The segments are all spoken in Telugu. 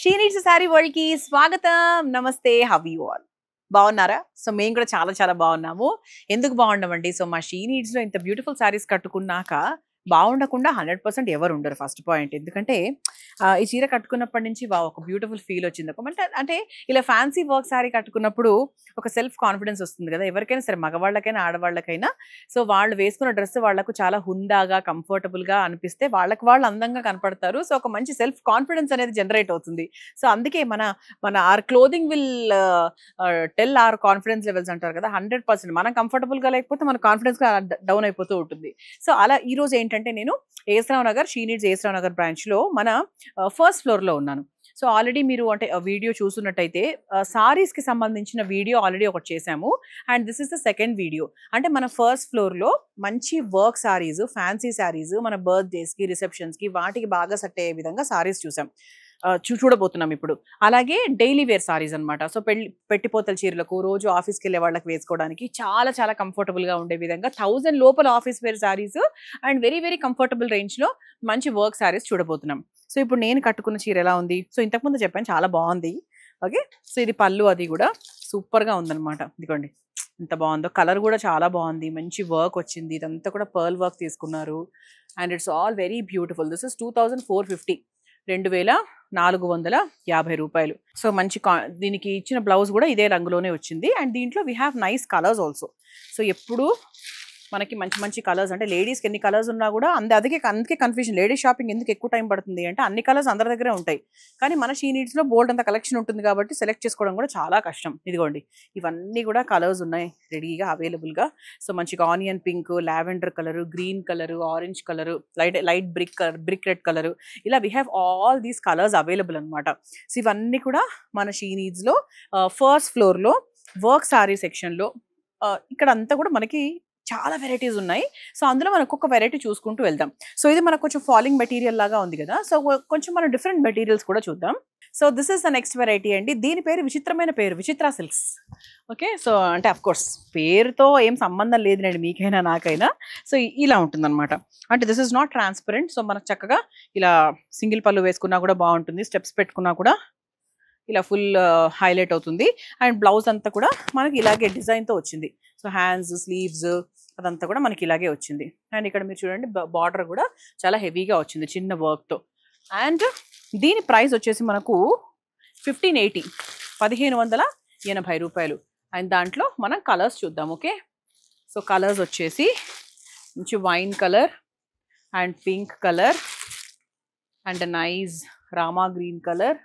షీ నీడ్స్ శారీ వరల్డ్ కి స్వాగతం. నమస్తే, హౌ యు ఆల్? బాగున్నారా? సో మేము కూడా చాలా చాలా బాగున్నాము. ఎందుకు బాగున్నామండి? సో మా షీ నీడ్స్ లో ఇంత బ్యూటిఫుల్ శారీస్ కట్టుకున్నాక బాగుండకుండా 100% ఎవరు ఉండరు. First point. ఎందుకంటే ఈ చీర కట్టుకున్నప్పటి నుంచి ఒక బ్యూటిఫుల్ ఫీల్ వచ్చింది. అంటే ఇలా ఫ్యాన్సీ వర్క్ శారీ కట్టుకున్నప్పుడు ఒక సెల్ఫ్ కాన్ఫిడెన్స్ వస్తుంది కదా ఎవరికైనా సరే, మగవాళ్ళకైనా ఆడవాళ్ళకైనా. సో వాళ్ళు వేసుకున్న డ్రెస్ వాళ్ళకు చాలా హుందాగా కంఫర్టబుల్ గా అనిపిస్తే వాళ్ళకి వాళ్ళు అందంగా కనపడతారు. సో ఒక మంచి సెల్ఫ్ కాన్ఫిడెన్స్ అనేది జనరేట్ అవుతుంది. సో అందుకే మన మన our clothing will tell our confidence levels అంటారు కదా. 100% మనం కంఫర్టబుల్ గా లేకపోతే మన కాన్ఫిడెన్స్ గా డౌన్ అయిపోతూ ఉంటుంది. సో అలా ఈ రోజు ఏంటంటే నేను ఏస్రావ్ నగర్, షీ నీడ్స్ ఏస్రావ్ నగర్ బ్రాంచ్ లో మన ఫస్ట్ ఫ్లోర్ లో ఉన్నాను. సో ఆల్రెడీ మీరు అంటే వీడియో చూస్తున్నట్టయితే సారీస్ కి సంబంధించిన వీడియో ఆల్రెడీ ఒకటి చేశాము. And this is the second video. అంటే మన ఫస్ట్ ఫ్లోర్ లో మంచి వర్క్ సారీస్, ఫ్యాన్సీ సారీస్, మన బర్త్డేస్ కి, రిసెప్షన్స్ కి, వాటికి బాగా సెట్ అయ్యే విధంగా సారీస్ చూసాం, చూడబోతున్నాం ఇప్పుడు. అలాగే డైలీ వేర్ సారీస్ అనమాట. సో పెట్టిపోతల చీరలకు, రోజు ఆఫీస్కి వెళ్ళే వాళ్ళకి వేసుకోవడానికి చాలా చాలా కంఫర్టబుల్ గా ఉండే విధంగా 1000 లోపల office wear saris and very very comfortable range లో మంచి వర్క్ సారీస్ చూడబోతున్నాం. సో ఇప్పుడు నేను కట్టుకున్న చీర ఎలా ఉంది? సో ఇంతకుముందు చెప్పాను చాలా బాగుంది. ఓకే, సో ఇది పళ్ళు, అది కూడా సూపర్ గా ఉందన్నమాట. ఇదిగోండి ఎంత బాగుందో. కలర్ కూడా చాలా బాగుంది, మంచి వర్క్ వచ్చింది. ఇదంతా కూడా పర్ల్ వర్క్ తీసుకున్నారు. And it's all very beautiful. This is 2450, 2450 రూపాయలు. సో మంచి దీనికి ఇచ్చిన బ్లౌజ్ కూడా ఇదే రంగులోనే వచ్చింది. అండ్ దీంట్లో we have nice colours also. So ఎప్పుడు మనకి మంచి మంచి కలర్స్, అంటే లేడీస్కి ఎన్ని కలర్స్ ఉన్నా కూడా అందుకే కన్ఫ్యూజన్. లేడీస్ షాపింగ్ ఎందుకు ఎక్కువ టైం పడుతుంది అంటే అన్ని కలర్స్ అందరి దగ్గరే ఉంటాయి, కానీ మన షీ నీడ్స్లో బోల్డ్ అంత కలెక్షన్ ఉంటుంది కాబట్టి సెలెక్ట్ చేసుకోవడం కూడా చాలా కష్టం. ఇదిగోండి ఇవన్నీ కూడా కలర్స్ ఉన్నాయి రెడీగా అవైలబుల్గా. సో మంచిగా onion pink, lavender colour, green colour, orange colour, light brick red colour, ఇలా we have all these colours available అనమాట. సో ఇవన్నీ కూడా మన షీ నీడ్స్లో ఫస్ట్ ఫ్లోర్లో వర్క్ సారీ సెక్షన్లో ఇక్కడ అంతా కూడా మనకి చాలా వెరైటీస్ ఉన్నాయి. సో అందులో మనం ఒక్కొక్క వెరైటీ చూసుకుంటూ వెళ్దాం. సో ఇది మనకు కొంచెం ఫాలింగ్ మెటీరియల్ లాగా ఉంది కదా. సో కొంచెం మనం డిఫరెంట్ మెటీరియల్స్ కూడా చూద్దాం. So this is the next variety అండి. దీని పేరు విచిత్రమైన పేరు, విచిత్ర సిల్క్స్. ఓకే, సో అంటే అఫ్ కోర్స్ పేరుతో ఏం సంబంధం లేదులేండి మీకైనా నాకైనా. సో ఇలా ఉంటుందన్నమాట. అంటే this is not transparent. So మనకు చక్కగా ఇలా సింగిల్ పళ్ళు వేసుకున్నా కూడా బాగుంటుంది, స్టెప్స్ పెట్టుకున్నా కూడా ఇలా ఫుల్ హైలైట్ అవుతుంది. అండ్ బ్లౌజ్ అంతా కూడా మనకి ఇలాగే డిజైన్తో వచ్చింది. సో హ్యాండ్స్, స్లీవ్స్ అదంతా కూడా మనకి ఇలాగే వచ్చింది. అండ్ ఇక్కడ మీరు చూడండి బార్డర్ కూడా చాలా హెవీగా వచ్చింది చిన్న వర్క్తో. అండ్ దీని ప్రైస్ వచ్చేసి మనకు 1580, 1580 రూపాయలు. అండ్ దాంట్లో మనం కలర్స్ చూద్దాం. ఓకే, సో కలర్స్ వచ్చేసి మంచి wine colour and pink colour and nice Rama green colour.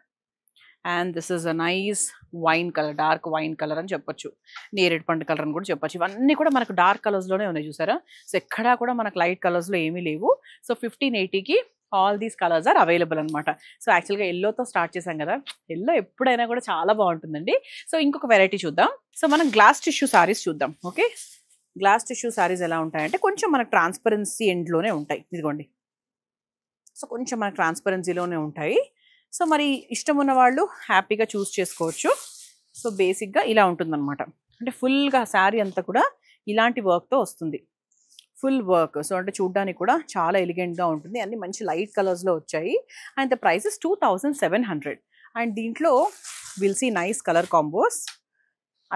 And this is a nice wine colour, dark wine colour అని చెప్పొచ్చు, నేరేడు పండు కలర్ అని కూడా చెప్పొచ్చు. ఇవన్నీ కూడా మనకు డార్క్ కలర్స్లోనే ఉన్నాయి చూసారా. సో ఎక్కడా కూడా మనకు లైట్ కలర్స్లో ఏమీ లేవు. సో 1580కి all these colours are available అనమాట. సో యాక్చువల్గా ఎల్లోతో స్టార్ట్ చేసాం కదా, ఎల్లో ఎప్పుడైనా కూడా చాలా బాగుంటుందండి. సో ఇంకొక వెరైటీ చూద్దాం. సో మనం గ్లాస్ టిష్యూ సారీస్ చూద్దాం. ఓకే, గ్లాస్ టిష్యూ సారీస్ ఎలా ఉంటాయంటే కొంచెం మనకు ట్రాన్స్పరెన్సీ ఎండ్లోనే ఉంటాయి. ఇదిగోండి, సో కొంచెం మనకు ట్రాన్స్పరెన్సీలోనే ఉంటాయి. సో మరి ఇష్టం ఉన్న వాళ్ళు హ్యాపీగా చూస్ చేసుకోవచ్చు. సో బేసిక్గా ఇలా ఉంటుందన్నమాట. అంటే ఫుల్గా శారీ అంతా కూడా ఇలాంటి వర్క్తో వస్తుంది, ఫుల్ వర్క్. సో అంటే చూడ్డానికి కూడా చాలా ఎలిగెంట్గా ఉంటుంది. అన్ని మంచి లైట్ కలర్స్లో వచ్చాయి. And the price is 2700. And దీంట్లో will see nice colour combos.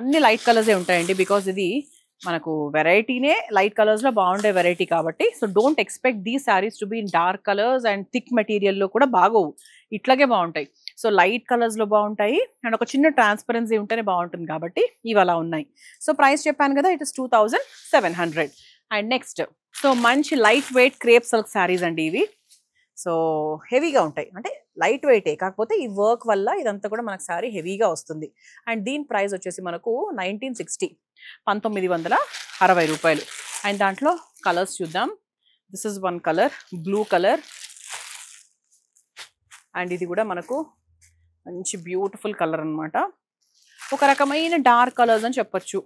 అన్ని లైట్ కలర్సే ఉంటాయండి, బికాజ్ ఇది మనకు వెరైటీనే లైట్ కలర్స్లో బాగుండే వెరైటీ కాబట్టి. So don't expect the saris to be in dark colours and thick మెటీరియల్లో కూడా బాగోవు, ఇట్లాగే బాగుంటాయి. సో లైట్ కలర్స్లో బాగుంటాయి అండ్ ఒక చిన్న ట్రాన్స్పరెన్సీ ఉంటేనే బాగుంటుంది కాబట్టి ఇవి అలా ఉన్నాయి. సో ప్రైస్ చెప్పాను కదా, it is 2700. And next, so మంచి light weight crepe silk saris అండి ఇవి. సో హెవీగా ఉంటాయి, అంటే లైట్ వెయిటే, కాకపోతే ఈ వర్క్ వల్ల ఇదంతా కూడా మనకు శారీ హెవీగా వస్తుంది. అండ్ దీని ప్రైస్ వచ్చేసి మనకు 1960 రూపాయలు. అండ్ దాంట్లో కలర్స్ చూద్దాం. This is one colour, blue colour. And ఇది కూడా మనకు మంచి బ్యూటిఫుల్ కలర్ అనమాట. ఒక రకమైన డార్క్ కలర్స్ అని చెప్పొచ్చు,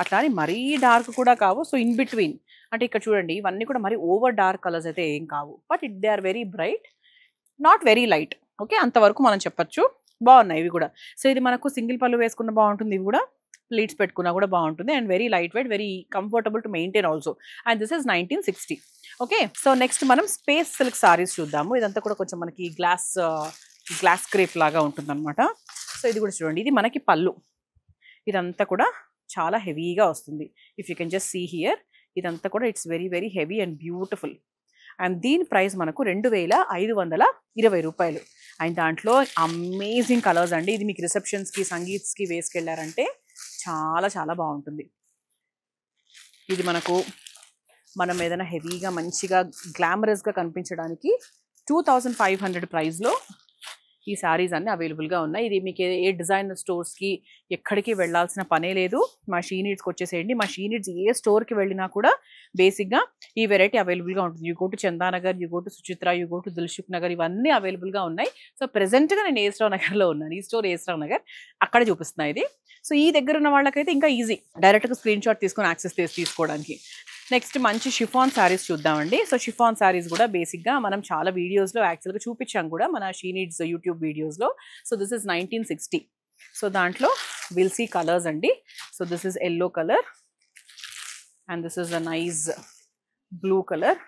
అట్లా అని మరీ డార్క్ కూడా కావు. సో ఇన్ బిట్వీన్, అంటే ఇక్కడ చూడండి ఇవన్నీ కూడా మరి ఓవర్ డార్క్ కలర్స్ అయితే ఏం కావు, but they are very bright, not very light. Okay, అంతవరకు మనం చెప్పొచ్చు. బాగున్నాయి ఇవి కూడా. సో ఇది మనకు సింగిల్ పళ్ళు వేసుకున్న బాగుంటుంది. ఇవి కూడా ప్లీట్స్ పెట్టుకున్నా కూడా బాగుంటుంది and very light weight, very comfortable to maintain also. And this is 1960. Okay, so next మనం స్పేస్ సిల్క్ సారీస్ చూద్దాము. ఇదంతా కూడా కొంచెం మనకి గ్లాస్ క్రేప్ లాగా ఉంటుంది అనమాట. సో ఇది కూడా చూడండి, ఇది మనకి పళ్ళు. ఇదంతా కూడా చాలా హెవీగా వస్తుంది. If you can just see here, ఇదంతా కూడా it's very very heavy and beautiful. And దీని ప్రైస్ మనకు 2520 రూపాయలు. అండ్ దాంట్లో అమేజింగ్ కలర్స్ అండి. ఇది మీకు రిసెప్షన్స్కి, సంగీత్స్కి వేసుకెళ్ళారంటే చాలా చాలా బాగుంటుంది. ఇది మనం ఏదైనా హెవీగా మంచిగా గ్లామరస్గా కనిపించడానికి 2500 ప్రైస్లో ఈ శారీస్ అన్నీ అవైలబుల్గా ఉన్నాయి. ఇది మీకు ఏ డిజైనర్ స్టోర్స్కి ఎక్కడికి వెళ్ళాల్సిన పనే లేదు. మా షీ నీడ్స్కి వచ్చేసేయండి. మా షీ నీడ్స్ ఏ స్టోర్కి వెళ్ళినా కూడా బేసిక్గా ఈ వెరైటీ అవైలబుల్గా ఉంటుంది. You go to Chandanagar, you go to Suchitra, you go to Dilsukh Nagar, ఇవన్నీ అవైలబుల్గా ఉన్నాయి. సో ప్రెసెంట్గా నేను ఏస్రావ్ నగర్లో ఉన్నాను. ఈ స్టోర్ ఏస్రావ్ నగర్, అక్కడ చూపిస్తున్నా ఇది. సో ఈ దగ్గర ఉన్న వాళ్ళకైతే ఇంకా ఈజీ, డైరెక్ట్గా స్క్రీన్ షాట్ తీసుకొని యాక్సెస్ తీసుకోవడానికి. నెక్స్ట్ మంచి షిఫాన్ శారీస్ చూద్దామండి. సో షిఫాన్ శారీస్ కూడా బేసిక్గా మనం చాలా వీడియోస్లో యాక్చువల్గా చూపించాం కూడా మన షీ నీడ్స్ యూట్యూబ్ వీడియోస్లో. So this is 1960. సో దాంట్లో విల్ సీ కలర్స్ అండి. So this is yellow colour and this is a nice blue colour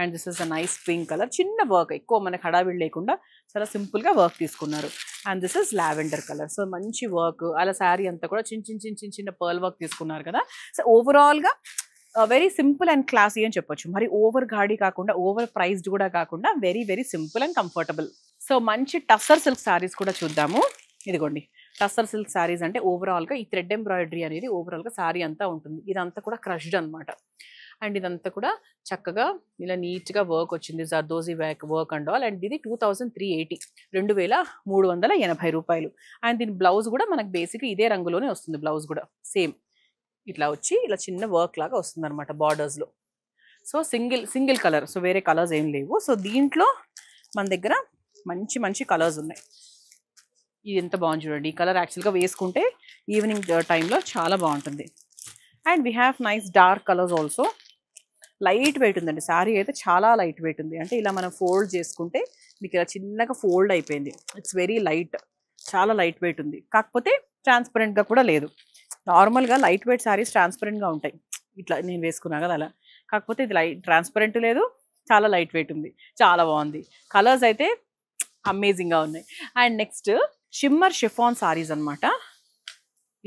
and this is a nice pink colour. చిన్న వర్క్, ఎక్కువ మనకు హడావిడి లేకుండా చాలా సింపుల్గా వర్క్ తీసుకున్నారు. And this is lavender colour. So మంచి వర్క్, అలా శారీ అంతా కూడా చిన్న పర్ల్ వర్క్ తీసుకున్నారు కదా. సో ఓవరాల్గా వెరీ సింపుల్ అండ్ క్లాసీ అని చెప్పొచ్చు. మరి ఓవర్ గాడి కాకుండా, ఓవర్ ప్రైస్డ్ కూడా కాకుండా very very simple and comfortable. So మంచి టస్సర్ సిల్క్ శారీస్ కూడా చూద్దాము. ఇదిగోండి, టస్సర్ సిల్క్ శారీస్ అంటే ఓవరాల్గా ఈ థ్రెడ్ ఎంబ్రాయిడరీ అనేది ఓవరాల్గా శారీ అంతా ఉంటుంది. ఇదంతా కూడా క్రష్డ్ అనమాట. అండ్ ఇదంతా కూడా చక్కగా ఇలా నీట్గా వర్క్ వచ్చింది, zardozi work and all. And ఇది 2380, 2380 రూపాయలు. అండ్ దీని బ్లౌజ్ కూడా మనకు బేసిక్గా ఇదే రంగులోనే వస్తుంది. బ్లౌజ్ కూడా సేమ్ ఇట్లా వచ్చి ఇలా చిన్న వర్క్ లాగా వస్తుంది అనమాట బార్డర్స్లో. సో సింగిల్ కలర్, సో వేరే కలర్స్ ఏం లేవు. సో దీంట్లో మన దగ్గర మంచి కలర్స్ ఉన్నాయి. ఇది ఎంత బాగుంది చూడండి. ఈ కలర్ యాక్చువల్గా వేసుకుంటే ఈవినింగ్ టైంలో చాలా బాగుంటుంది. And we have nice dark colours also. Light weight ఉందండి శారీ అయితే, చాలా లైట్ వెయిట్ ఉంది. అంటే ఇలా మనం ఫోల్డ్ చేసుకుంటే మీకు ఇలా చిన్నగా ఫోల్డ్ అయిపోయింది. ఇట్స్ వెరీ లైట్, చాలా లైట్ వెయిట్ ఉంది. కాకపోతే ట్రాన్స్పరెంట్గా కూడా లేదు. నార్మల్గా లైట్ వెయిట్ శారీస్ ట్రాన్స్పరెంట్గా ఉంటాయి, ఇట్లా నేను వేసుకున్నా కదా అలా. కాకపోతే ఇది ట్రాన్స్పరెంట్ లేదు, చాలా లైట్ వెయిట్ ఉంది, చాలా బాగుంది. కలర్స్ అయితే అమేజింగ్గా ఉన్నాయి. And next shimmer chiffon saris అనమాట.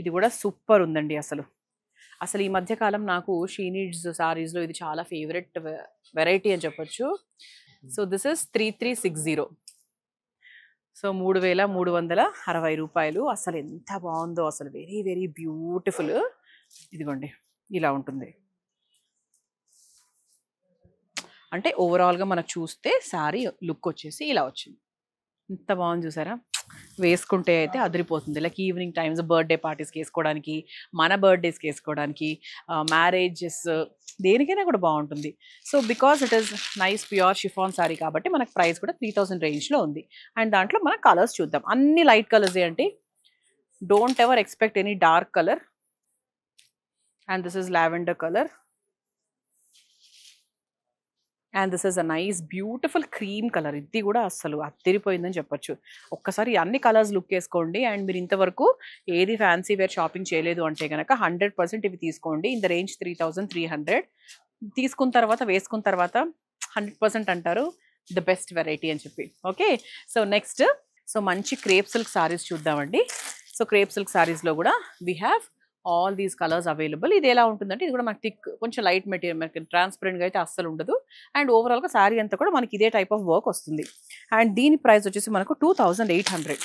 ఇది కూడా సూపర్ ఉందండి. అసలు ఈ మధ్యకాలం నాకు షీ నీడ్స్ శారీస్లో ఇది చాలా ఫేవరెట్ వెరైటీ అని చెప్పొచ్చు. So this is 3360. సో 3360 రూపాయలు. అసలు ఎంత బాగుందో, అసలు వెరీ వెరీ బ్యూటిఫుల్. ఇదిగోండి, ఇలా ఉంటుంది. అంటే ఓవరాల్గా మనకు చూస్తే శారీ లుక్ వచ్చేసి ఇలా వచ్చింది. ఎంత బాగుంది చూసారా. వేసుకుంటే అయితే అదిరిపోతుంది. లైక్ ఈవినింగ్ టైమ్స్ బర్త్డే పార్టీస్కి వేసుకోవడానికి, మన బర్త్డేస్కి వేసుకోవడానికి, మ్యారేజెస్, దేనికైనా కూడా బాగుంటుంది. So because it is nice pure chiffon sari కాబట్టి మనకు ప్రైస్ కూడా 3000 రేంజ్లో ఉంది. అండ్ దాంట్లో మన కలర్స్ చూద్దాం. అన్ని లైట్ కలర్స్ ఏంటి, don't ever expect any dark colour. And this is lavender colour. And this is a nice beautiful cream colour. ఇది కూడా అస్సలు అత్తిరిపోయిందని చెప్పొచ్చు. ఒక్కసారి అన్ని కలర్స్ లుక్ వేసుకోండి. అండ్ మీరు ఇంతవరకు ఏది ఫ్యాన్సీ వేర్ షాపింగ్ చేయలేదు అంటే కనుక 100% ఇవి తీసుకోండి. In the range 3300. తీసుకున్న తర్వాత వేసుకున్న తర్వాత 100% అంటారు ద బెస్ట్ వెరైటీ అని చెప్పి. ఓకే, సో నెక్స్ట్ మంచి క్రేప్ సిల్క్ సారీస్ చూద్దామండి. సో క్రేప్ సిల్క్ సారీస్లో కూడా we have all these colours available. ఇది ఎలా ఉంటుందంటే, ఇది కూడా మనకి థిక్, కొంచెం లైట్ మెటీరియల్, మనకి ట్రాన్స్పరెంట్గా అయితే అస్సలు ఉండదు. అండ్ ఓవరాల్గా శారీ అంతా కూడా మనకి ఇదే టైప్ ఆఫ్ వర్క్ వస్తుంది. అండ్ దీని ప్రైస్ వచ్చేసి మనకు 2800,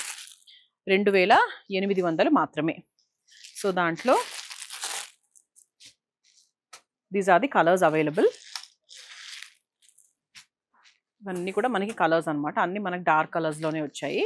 2800 మాత్రమే. సో దాంట్లో these are the colours available. ఇవన్నీ కూడా మనకి కలర్స్ అనమాట. అన్నీ మనకి డార్క్ కలర్స్లోనే వచ్చాయి.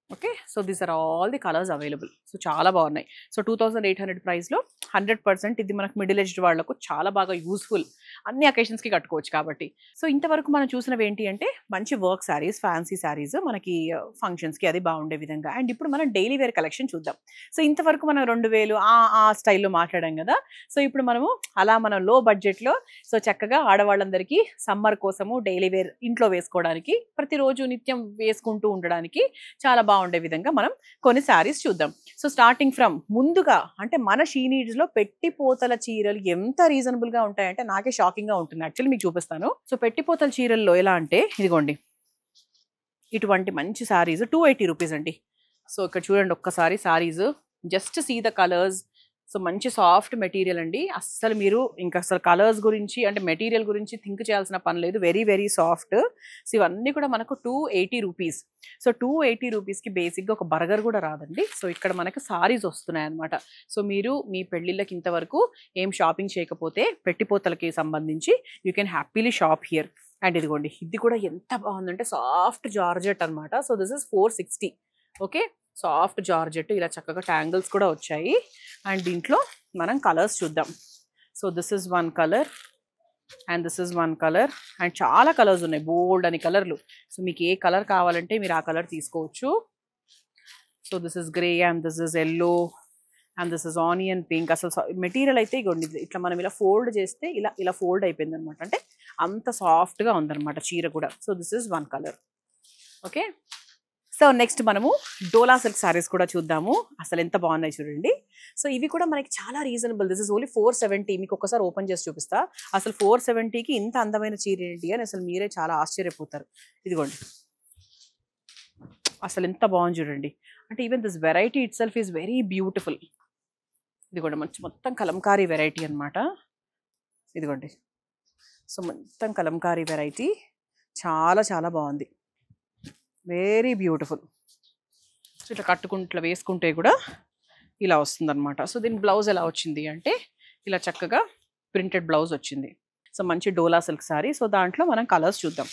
Okay, so these are all the colours available. So చాలా బాగున్నాయి. సో 2800 ప్రైస్లో 100% ఇది మనకు మిడిల్ ఏజ్డ్ వాళ్ళకు చాలా బాగా యూస్ఫుల్. అన్ని అకేషన్స్కి కట్టుకోవచ్చు కాబట్టి. సో ఇంతవరకు మనం చూసినవి ఏంటి అంటే మంచి వర్క్ శారీస్, ఫ్యాన్సీ శారీస్ మనకి ఫంక్షన్స్కి అది బాగుండే విధంగా. అండ్ ఇప్పుడు మనం డైలీ వేర్ కలెక్షన్ చూద్దాం. సో ఇంతవరకు మనం 2000 ఆ స్టైల్లో మాట్లాడాం కదా. సో ఇప్పుడు మనము అలా మనం లో బడ్జెట్లో సో చక్కగా ఆడవాళ్ళందరికీ సమ్మర్ కోసము డైలీ వేర్ ఇంట్లో వేసుకోవడానికి, ప్రతిరోజు నిత్యం వేసుకుంటూ ఉండడానికి చాలా బాగుండే విధంగా మనం కొన్ని శారీస్ చూద్దాం. సో స్టార్టింగ్ ఫ్రమ్ ముందుగా అంటే మన షీ నీడ్స్ లో పెట్టిపోతల చీరలు ఎంత రీజనబుల్ గా ఉంటాయంటే నాకే షాకింగ్ గా ఉంటుంది. యాక్చువల్లీ మీకు చూపిస్తాను. సో పెట్టిపోతల చీరల్లో ఎలా అంటే ఇదిగోండి, ఇటువంటి మంచి శారీస్ 280 రూపీస్ అండి. సో ఇక్కడ చూడండి ఒక్కసారి saris, just see the colours. So మంచి సాఫ్ట్ మెటీరియల్ అండి. అస్సలు మీరు ఇంకా అసలు కలర్స్ గురించి అంటే మెటీరియల్ గురించి థింక్ చేయాల్సిన పని లేదు. Very very soft. సో ఇవన్నీ కూడా మనకు 280 రూపీస్. సో 280 రూపీస్కి బేసిక్గా ఒక బర్గర్ కూడా రాదండి. సో ఇక్కడ మనకు సారీస్ వస్తున్నాయి అనమాట. సో మీరు మీ పెళ్ళిళ్ళకి ఇంతవరకు ఏం షాపింగ్ చేయకపోతే పెట్టిపోతలకి సంబంధించి you can happily shop here. And ఇదిగోండి, ఇది కూడా ఎంత బాగుందంటే సాఫ్ట్ జార్జెట్ అనమాట. So this is 460. Okay, soft georgette, ఇలా చక్కగా ట్యాంగిల్స్ కూడా వచ్చాయి. అండ్ దీంట్లో మనం కలర్స్ చూద్దాం. So this is one colour and this is one colour. And చాలా కలర్స్ ఉన్నాయి, బోల్డ్ అని కలర్లు. సో మీకు ఏ కలర్ కావాలంటే మీరు ఆ కలర్ తీసుకోవచ్చు. So this is grey and this is yellow and this is onion pink. అసలు మెటీరియల్ అయితే ఇగోండి, ఇట్లా మనం ఇలా ఫోల్డ్ చేస్తే ఇలా ఇలా ఫోల్డ్ అయిపోయింది అనమాట. అంటే అంత సాఫ్ట్గా ఉందన్నమాట చీర కూడా. So this is one colour. Okay, so next మనము డోలా సిల్క్ శారీస్ కూడా చూద్దాము. అసలు ఎంత బాగున్నాయి చూడండి. సో ఇవి కూడా మనకి చాలా రీజనబుల్. This is only 470. మీకు ఒకసారి ఓపెన్ చేసి చూపిస్తా. అసలు 470కి ఇంత అందమైన చీర ఏంటి అని అసలు మీరే చాలా ఆశ్చర్యపోతారు. ఇదిగోండి, అసలు ఎంత బాగుంది చూడండి. అంటే even this variety it self is very beautiful. ఇదిగోండి, మంచి మొత్తం కలంకారీ వెరైటీ అనమాట. ఇదిగోండి, సో మొత్తం కలంకారీ వెరైటీ చాలా చాలా బాగుంది, వెరీ బ్యూటిఫుల్. సో ఇట్లా కట్టుకుంటే ఇట్లా వేసుకుంటే కూడా ఇలా వస్తుంది అనమాట. సో దీని బ్లౌజ్ ఎలా వచ్చింది అంటే ఇలా చక్కగా ప్రింటెడ్ బ్లౌజ్ వచ్చింది. సో మంచి డోలా సిల్క్ సారీ. సో దాంట్లో మనం కలర్స్ చూద్దాం.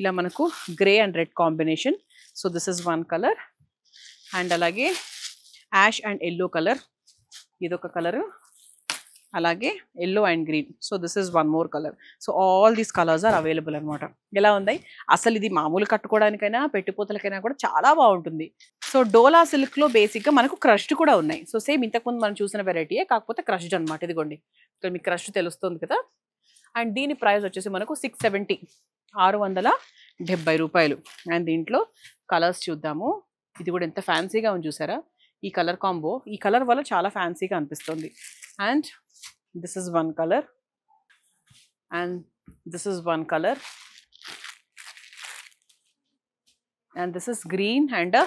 ఇలా మనకు grey and red combination. So this is one colour. And అలాగే యాష్ అండ్ ఎల్లో కలర్, ఇదొక కలరు. అలాగే yellow and green. So this is one more colour. So all these colours are available అనమాట. ఎలా ఉంది అసలు ఇది మామూలు కట్టుకోవడానికైనా పెట్టిపోతలకైనా కూడా చాలా బాగుంటుంది. సో డోలా సిల్క్లో బేసిక్గా మనకు క్రష్డ్ కూడా ఉన్నాయి. సో సేమ్ ఇంతకుముందు మనం చూసిన వెరైటీయే, కాకపోతే క్రష్డ్ అనమాట. ఇదిగోండి, ఇక్కడ మీకు క్రష్ తెలుస్తుంది కదా. అండ్ దీని ప్రైస్ వచ్చేసి మనకు 670, 670 రూపాయలు. అండ్ దీంట్లో కలర్స్ చూద్దాము. ఇది కూడా ఎంత ఫ్యాన్సీగా ఉంది చూసారా. ఈ కలర్ కాంబో, ఈ కలర్ వల్ల చాలా ఫ్యాన్సీగా అనిపిస్తుంది. And this is one color and this is one color and this is green and a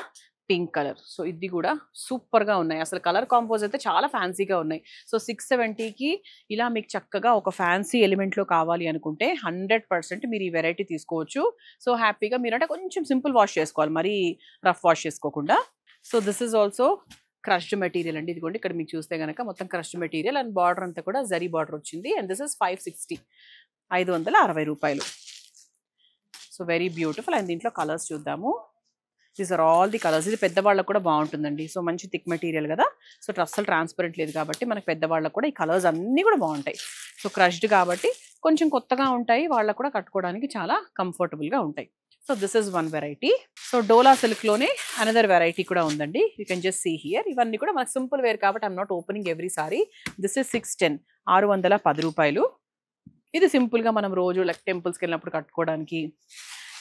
pink color. So ఇది కూడా సూపర్గా ఉన్నాయి. అసలు కలర్ కాంపోజ్ అయితే చాలా ఫ్యాన్సీగా ఉన్నాయి. సో 670కి ఇలా మీకు చక్కగా ఒక ఫ్యాన్సీ ఎలిమెంట్లో కావాలి అనుకుంటే 100% మీరు ఈ వెరైటీ తీసుకోవచ్చు. సో హ్యాపీగా మీరు అంటే కొంచెం సింపుల్ వాష్ చేసుకోవాలి, మరీ రఫ్ వాష్ చేసుకోకుండా. So this is also crushed material అండి. ఇదిగోండి, ఇక్కడ మీకు చూస్తే కనుక మొత్తం క్రష్డ్ మెటీరియల్ అండ్ బార్డర్ అంతా కూడా జరీ బార్డర్ వచ్చింది. అండ్ దిస్ ఇస్ 560, 560 రూపాయలు. So very beautiful. అండ్ దీంట్లో కలర్స్ చూద్దాము. These are all the colours. ఇది పెద్దవాళ్ళకు కూడా బాగుంటుందండి. సో మంచి థిక్ మెటీరియల్ కదా. సో అస్సలు ట్రాన్స్పరెంట్ లేదు కాబట్టి మనకు పెద్దవాళ్ళకు కూడా ఈ కలర్స్ అన్నీ కూడా బాగుంటాయి. సో క్రష్డ్ కాబట్టి కొంచెం కొత్తగా ఉంటాయి, వాళ్ళకు కూడా కట్టుకోవడానికి చాలా కంఫర్టబుల్గా ఉంటాయి. So this is one variety. So Dola సిల్క్లోనే అనదర్ వెరైటీ కూడా ఉందండి. You can just see here. ఇవన్నీ కూడా మనకు సింపుల్ వేర్ కాబట్టి I'm not opening every sari. This is 610, 610 రూపాయలు. ఇది సింపుల్గా మనం రోజు లైక్ టెంపుల్స్కి వెళ్ళినప్పుడు కట్టుకోవడానికి,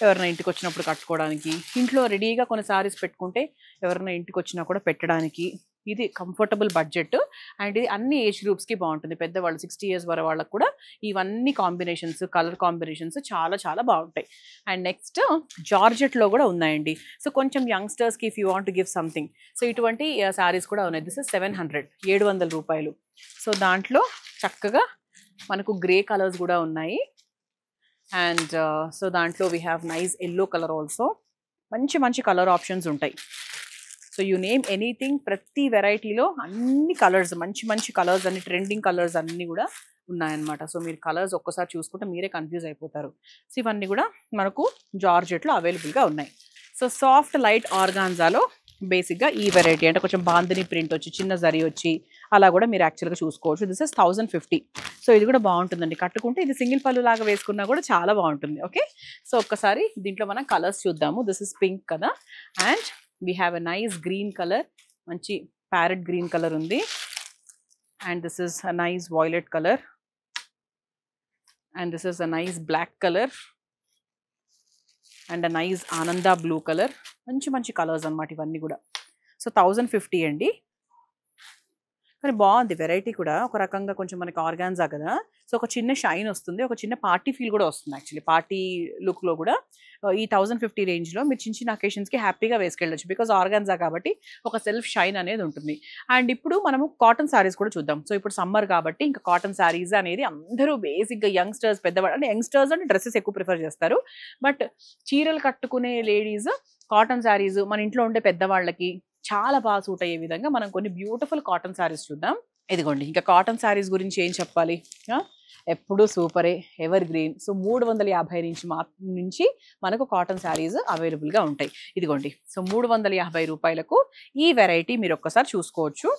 ఎవరైనా ఇంటికి వచ్చినప్పుడు కట్టుకోవడానికి, ఇంట్లో రెడీగా కొన్ని సారీస్ పెట్టుకుంటే ఎవరైనా ఇంటికి వచ్చినా కూడా పెట్టడానికి ఇది కంఫర్టబుల్ బడ్జెట్. అండ్ ఇది అన్ని ఏజ్ గ్రూప్స్కి బాగుంటుంది. పెద్దవాళ్ళు 60 years వరకు వాళ్ళకు కూడా ఇవన్నీ కాంబినేషన్స్, కలర్ కాంబినేషన్స్ చాలా చాలా బాగుంటాయి. అండ్ నెక్స్ట్ జార్జెట్లో కూడా ఉన్నాయండి. సో కొంచెం యంగ్స్టర్స్కి if you want to give something, so ఇటువంటి శారీస్ కూడా ఉన్నాయి. దిస్ ఇస్ 700, 700 రూపాయలు. సో దాంట్లో చక్కగా మనకు గ్రే కలర్స్ కూడా ఉన్నాయి. అండ్ సో దాంట్లో we have nice yellow colour also. మంచి మంచి కలర్ ఆప్షన్స్ ఉంటాయి. సో యూ నేమ్ ఎనీథింగ్, ప్రతి వెరైటీలో అన్ని కలర్స్, మంచి మంచి కలర్స్ అన్ని ట్రెండింగ్ కలర్స్ అన్నీ కూడా ఉన్నాయన్నమాట. సో మీరు కలర్స్ ఒక్కసారి చూసుకుంటే మీరే కన్ఫ్యూజ్ అయిపోతారు. సో ఇవన్నీ కూడా మనకు జార్జెట్లో అవైలబుల్గా ఉన్నాయి. సో సాఫ్ట్ లైట్ ఆర్గాన్జాలో బేసిక్గా ఈ వెరైటీ అంటే కొంచెం బాందిని ప్రింట్ వచ్చి, చిన్న జరీ వచ్చి, అలా కూడా మీరు యాక్చువల్గా చూసుకోవచ్చు. This is 1050. సో ఇది కూడా బాగుంటుందండి కట్టుకుంటే. ఇది సింగిల్ పళ్ళు లాగా వేసుకున్నా కూడా చాలా బాగుంటుంది. ఓకే, సో ఒక్కసారి దీంట్లో మనం కలర్స్ చూద్దాము. దిస్ ఇస్ పింక్ కదా, and we have a nice green colour, మంచి ప్యారెట్ గ్రీన్ కలర్ ఉంది. And this is a nice violet colour, and this is a nice black colour, and a nice ఆనంద బ్లూ కలర్. మంచి మంచి కలర్స్ అనమాట ఇవన్నీ కూడా. సో 1050 అండి. కానీ బాగుంది వెరైటీ కూడా. ఒక రకంగా కొంచెం మనకి ఆర్గాన్జా కదా, సో ఒక చిన్న షైన్ వస్తుంది, ఒక చిన్న పార్టీ ఫీల్ కూడా వస్తుంది. యాక్చువల్లీ పార్టీ లుక్లో కూడా ఈ 1050 రేంజ్లో మీరు చిన్న చిన్న అకేషన్స్కి హ్యాపీగా వేసుకెళ్ళచ్చు. బికాజ్ ఆర్గాన్జా కాబట్టి ఒక సెల్ఫ్ షైన్ అనేది ఉంటుంది. అండ్ ఇప్పుడు మనము కాటన్ శారీస్ కూడా చూద్దాం. సో ఇప్పుడు సమ్మర్ కాబట్టి ఇంకా కాటన్ శారీస్ అనేది అందరూ బేసిక్గా యంగ్స్టర్స్, పెద్దవాళ్ళు అంటే యంగ్స్టర్స్ అంటే డ్రెస్సెస్ ఎక్కువ ప్రిఫర్ చేస్తారు. బట్ చీరలు కట్టుకునే లేడీస్ కాటన్ శారీస్ మన ఇంట్లో ఉండే పెద్దవాళ్ళకి చాలా బాగా సూట్ అయ్యే విధంగా మనం కొన్ని బ్యూటిఫుల్ కాటన్ శారీస్ చూద్దాం. ఇదిగోండి, ఇంకా కాటన్ శారీస్ గురించి ఏం చెప్పాలి, ఎప్పుడు సూపరే, ఎవర్ గ్రీన్. సో 350 నుంచి మనకు కాటన్ శారీస్ అవైలబుల్గా ఉంటాయి. ఇదిగోండి, సో 350 రూపాయలకు ఈ వెరైటీ మీరు ఒక్కసారి చూసుకోవచ్చు.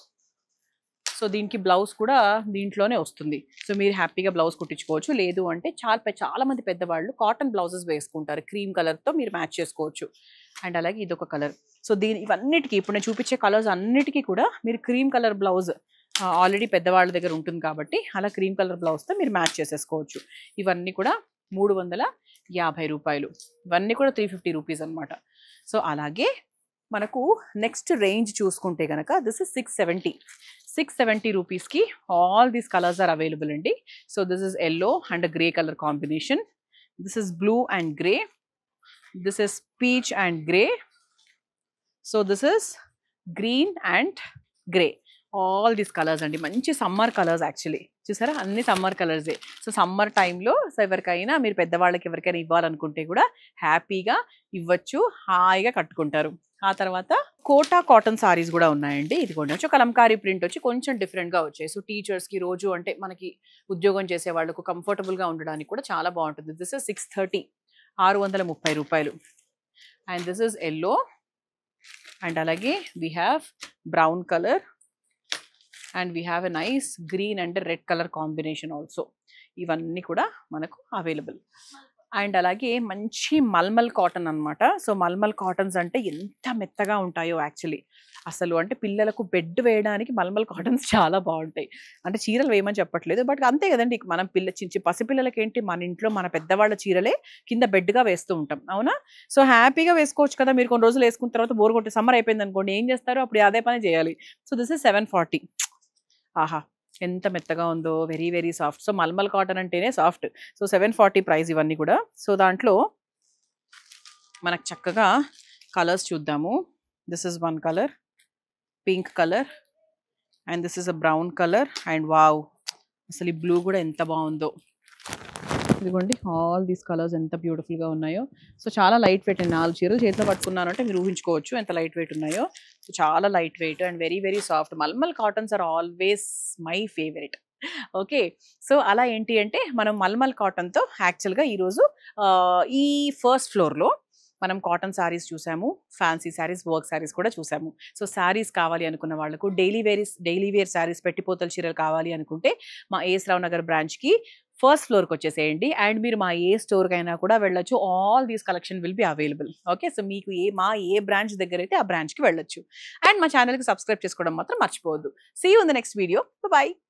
సో దీనికి బ్లౌజ్ కూడా దీంట్లోనే వస్తుంది. సో మీరు హ్యాపీగా బ్లౌజ్ కుట్టించుకోవచ్చు. లేదు అంటే చాలా మంది పెద్దవాళ్ళు కాటన్ బ్లౌజెస్ వేసుకుంటారు, క్రీమ్ కలర్తో మీరు మ్యాచ్ చేసుకోవచ్చు. అండ్ అలాగే ఇదొక కలర్. సో ఇవన్నిటికీ ఇప్పుడు నేను చూపించే కలర్స్ అన్నిటికీ కూడా మీరు క్రీమ్ కలర్ బ్లౌజ్ ఆల్రెడీ పెద్దవాళ్ళ దగ్గర ఉంటుంది కాబట్టి అలా క్రీమ్ కలర్ బ్లౌజ్తో మీరు మ్యాచ్ చేసేసుకోవచ్చు. ఇవన్నీ కూడా 350 రూపాయలు. ఇవన్నీ కూడా 350 రూపీస్ అనమాట. సో అలాగే మనకు నెక్స్ట్ రేంజ్ చూసుకుంటే కనుక దిస్ ఇస్ 670 రూపీస్కి all these colours are available అండి. So this is yellow and grey colour combination, this is blue and grey, this is peach and grey, so this is green and grey. All these colours అండి, మంచి సమ్మర్ కలర్స్. యాక్చువల్లీ చూసారా, అన్ని సమ్మర్ కలర్సే. సో సమ్మర్ టైంలో సో ఎవరికైనా మీరు పెద్దవాళ్ళకి ఎవరికైనా ఇవ్వాలనుకుంటే కూడా హ్యాపీగా ఇవ్వచ్చు, హాయిగా కట్టుకుంటారు. ఆ తర్వాత కోటా కాటన్ సారీస్ కూడా ఉన్నాయండి. ఇది కూడా వచ్చి కలంకారీ ప్రింట్ వచ్చి కొంచెం డిఫరెంట్గా వచ్చాయి. సో టీచర్స్కి రోజు అంటే మనకి ఉద్యోగం చేసే వాళ్ళకు కంఫర్టబుల్గా ఉండడానికి కూడా చాలా బాగుంటుంది. దిస్ ఇస్ 630, 630 రూపాయలు. And this is yellow, and అలాగే we have brown colour, and we have a nice green and red colour combination also. ఇవన్నీ కూడా మనకు అవైలబుల్. అండ్ అలాగే మంచి మల్మల్ కాటన్ అనమాట. సో మల్మల్ కాటన్స్ అంటే ఎంత మెత్తగా ఉంటాయో యాక్చువల్లీ. అసలు అంటే పిల్లలకు బెడ్ వేయడానికి మల్మల్ కాటన్స్ చాలా బాగుంటాయి. అంటే చీరలు వేయమని చెప్పట్లేదు, బట్ అంతే కదండి. మనం పసిపిల్లలకి ఏంటి, మన ఇంట్లో మన పెద్దవాళ్ళ చీరలే కింద బెడ్గా వేస్తూ ఉంటాం, అవునా? సో హ్యాపీగా వేసుకోవచ్చు కదా. మీరు కొన్ని రోజులు వేసుకున్న తర్వాత బోర్ కొట్టి సమ్మర్ అయిపోయింది అనుకోండి, ఏం చేస్తారు, అప్పుడు అదే పని చేయాలి. So this is 740. ఆహా, ఎంత మెత్తగా ఉందో, very very soft. So mulmul cotton అంటేనే సాఫ్ట్. సో 740 ప్రైస్ ఇవన్నీ కూడా. సో దాంట్లో మనకు చక్కగా కలర్స్ చూద్దాము. This is one colour, pink colour, and this is a brown colour, and wow, అసలు ఈ బ్లూ కూడా ఎంత బాగుందో. ఇదిగోండి, ఆల్ దీస్ కలర్స్ ఎంత బ్యూటిఫుల్గా ఉన్నాయో. సో చాలా లైట్ వెయిట్ అండి. 4 చీరలు చేతిలో పట్టుకున్నాను అంటే మీరు ఊహించుకోవచ్చు ఎంత లైట్ వెయిట్ ఉన్నాయో. సో చాలా light weight and very very soft. Mulmul cottons are always my favourite. Okay, so అలా ఏంటి అంటే మనం మల్మల్ కాటన్తో యాక్చువల్గా ఈరోజు ఈ ఫస్ట్ ఫ్లోర్లో మనం కాటన్ శారీస్ చూసాము, ఫ్యాన్సీ శారీస్, వర్క్ శారీస్ కూడా చూసాము. సో శారీస్ కావాలి అనుకున్న వాళ్ళకు, డైలీ వేర్ శారీస్, పెట్టిపోతల చీరలు కావాలి అనుకుంటే మా ఏఎస్ రావు నగర్ బ్రాంచ్కి ఫస్ట్ ఫ్లోర్కి వచ్చేసేయండి. అండ్ మీరు మా ఏ స్టోర్కైనా కూడా వెళ్ళొచ్చు. All these collection will be available. Okay, so మీకు ఏ బ్రాంచ్ దగ్గర అయితే ఆ బ్రాంచ్కి వెళ్ళొచ్చు. అండ్ మా ఛానల్కి సబ్స్క్రైబ్ చేసుకోవడం మాత్రం మర్చిపోవద్దు. See you in the next video. By.